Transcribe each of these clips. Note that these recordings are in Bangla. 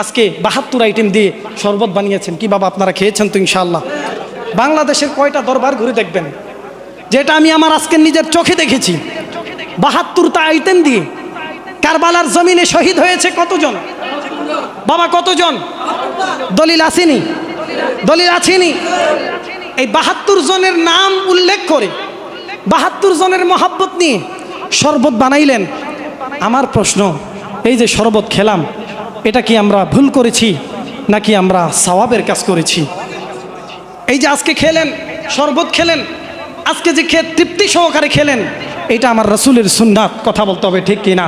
আজকে 72 আইটেম দিয়ে শরবত বানিয়েছেন। কি বাবা আপনারা খেয়েছেন তো ইনশাআল্লাহ? বাংলাদেশের কয়টা দরবার ঘুরে দেখবেন, যেটা আমি আমার আজকে নিজের চোখে দেখেছি। 72টা আইটেম দিয়ে কারবালার জমিনে শহীদ হয়েছে কতজন বাবা? কতজন? দলিল আসেনি? দলিল আছেনি? এই 72 জনের নাম উল্লেখ করে 72 জনের মহাব্বত নিয়ে শরবত বানাইলেন। আমার প্রশ্ন, এই যে শরবত খেলাম, এটা কি আমরা ভুল করেছি নাকি আমরা সওয়াবের কাজ করেছি? এই যে আজকে খেলেন, শরবত খেলেন, আজকে যে খেয়ে তৃপ্তি সহকারে খেলেন, এটা আমার রাসূলের সুন্নাত। কথা বলতে হবে ঠিক কিনা?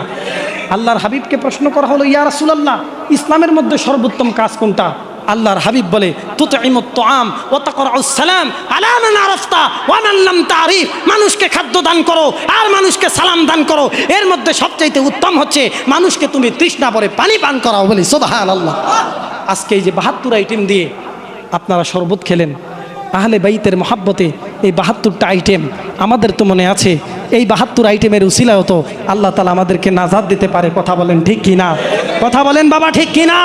আল্লাহর হাবিবকে প্রশ্ন করা হলো, ইয়া রাসূলুল্লাহ, ইসলামের মধ্যে সর্বোত্তম কাজ কোনটা? আল্লাহর হাবিব বলে, তুতঈমুত তুআম ওয়া তাকরাউস সালাম আলা মান আরাফতা ওয়া মান লাম তারিফ। মানুষকে খাদ্য দান করো আর মানুষকে সালাম দান করো। এর মধ্যে সবচাইতে উত্তম হচ্ছে মানুষকে তুমি তৃষ্ণা ভরে পানি পান করাও। বলি সুবহানাল্লাহ। আজকে এই যে 72 আইটেম দিয়ে আপনারা শরবত খেলেন, আহলে বাইতের মহাব্বতে এই 72টা আইটেম আমাদের তো মনে আছে, এই 72 আইটেমের উসিলায় তো আল্লাহ তাআলা আমাদেরকে নাজাত দিতে পারে। কথা বলেন ঠিক কিনা? কথা বলেন বাবা ঠিক কিনা?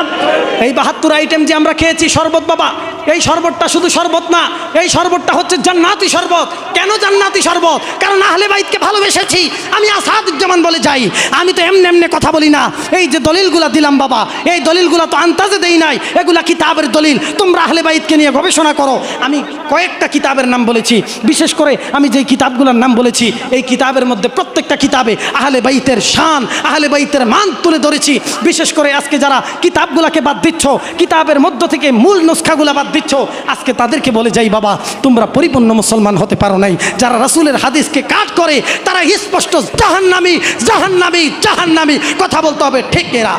এই 72 আইটেম যে আমরা খেয়েছি শরবত বাবা, এই শরবতটা শুধু শরবত না, এই শরবতটা হচ্ছে জান্নাতি শরবত। কেন জান্নাতি শরবত? কারণ আহলে বাইতকে ভালোবেসেছি। আমি আসাদুজ্জামান বলে যাই, আমি তো এমনি এমনি কথা বলি না। এই যে দলিলগুলা দিলাম বাবা, এই দলিলগুলা তো আন্তাজে দেই নাই, এগুলা কিতাবের দলিল। তোমরা আহলে বাইতকে নিয়ে গবেষণা করো। আমি কয়েকটা কিতাবের নাম বলেছি, বিশেষ করে আমি যে কিতাবগুলোর নাম বলেছি, এই কিতাবের মধ্যে প্রত্যেকটা কিতাবে আহলে বাইতের শান, আহলে বাইতের মান তুলে ধরেছি। বিশেষ করে আজকে যারা কিতাবগুলোকে বাদ দিচ্ছ, কিতাবের মধ্য থেকে মূল নুসখাগুলো বাদ দিচ্ছ, আজকে তাদেরকে বলে যাই বাবা, তোমরা পরিপূর্ণ মুসলমান হতে পারো নাই। যারা রাসূলের হাদিসকে কাট করে তারা স্পষ্ট জাহান্নামী, জাহান্নামী, জাহান্নামী। কথা বলতে হবে ঠিক এরা।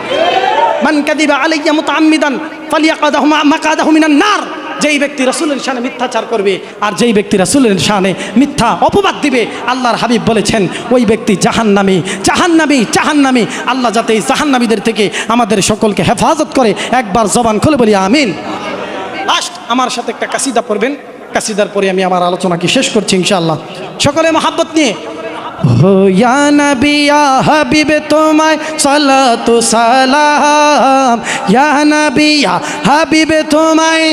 মান কাযিবা আলাইয়া মুতাআম্মিদান ফালিয়াকাদাহু মাকাদাহু মিনান নার। যেই ব্যক্তি রাসূলের শানে মিথ্যাচার করবে আর যেই ব্যক্তি রাসূলের শানে মিথ্যা অপবাদ দিবে, আল্লাহর হাবিব বলেছেন ওই ব্যক্তি জাহান্নামী, জাহান্নামী, জাহান্নামী। আল্লাহ যাতে এই জাহান্নামীদের থেকে আমাদের সকলকে হেফাজত করে। একবার জবান খুলে বলি আমিন। লাস্ট আমার সাথে একটা কাসিদা পড়বেন, কাসিদার পরে আমি আমার আলোচনাকে শেষ করছি ইনশাআল্লাহ। সকলে মহাব্বত নিয়ে। হো ইয়া নবী ইয়া হাবিব তোমায় সালাতু সালাম, ইয়া নবী ইয়া হাবিব তোমায়।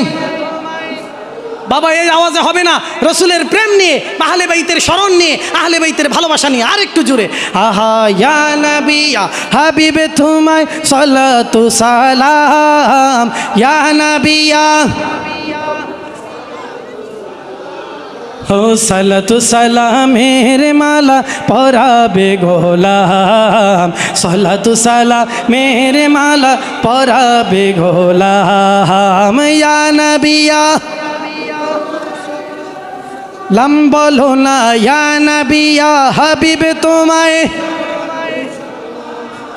বাবা এই আওয়াজে হবে না, রাসূলের প্রেম নিয়ে, আহলে বাইতের স্মরণ নিয়ে, আহলে বাইতের ভালোবাসা নিয়ে আর একটু জোরে। আহা ইয়া নবী ইয়া হাবিব তোমায় সালাতু সালাম, ইয়া নবী ইয়া ও সালাতু সালামের মালা পরাবে গোলাম, সালাতু সালামের মালা পরাবে গোলাম, ইয়া নবী ইয়া লাম বলো না, ইয়া নবী ইয়া হাবিব তোমায়।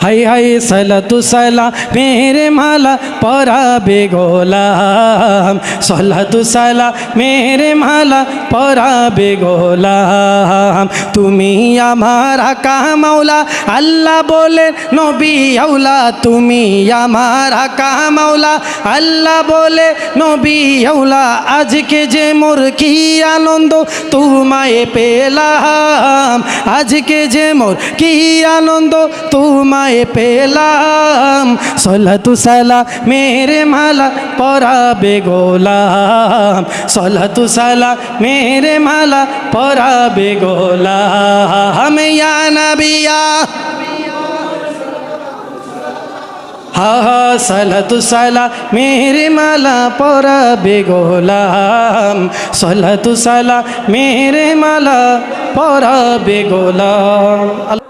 হাই হাই সালাতু সালামের মালা পরাবে গোলাম, সালাতু সালামের মালা পরাবে গোলাম। তুমি আমার আকা মাওলা, আল্লাহ বলে নবী আউলা। তুমি আমার আকা মাওলা, আল্লাহ বলে নবী আউলা। আজকে যে মোর কি আনন্দ তোমায় পেলাম, আজকে যে মোর কি আনন্দ তোমায় পেলাম। সালাতু সালামের মালা পরাবে গোলাম, সালাতু সালামের মালা পরাবে গোলাম, ইয়া নবী ইয়া হা হা সালাতু সালামের মালা পরাবে গোলাম, সালাতু সালামের মালা পরাবে গোলাম।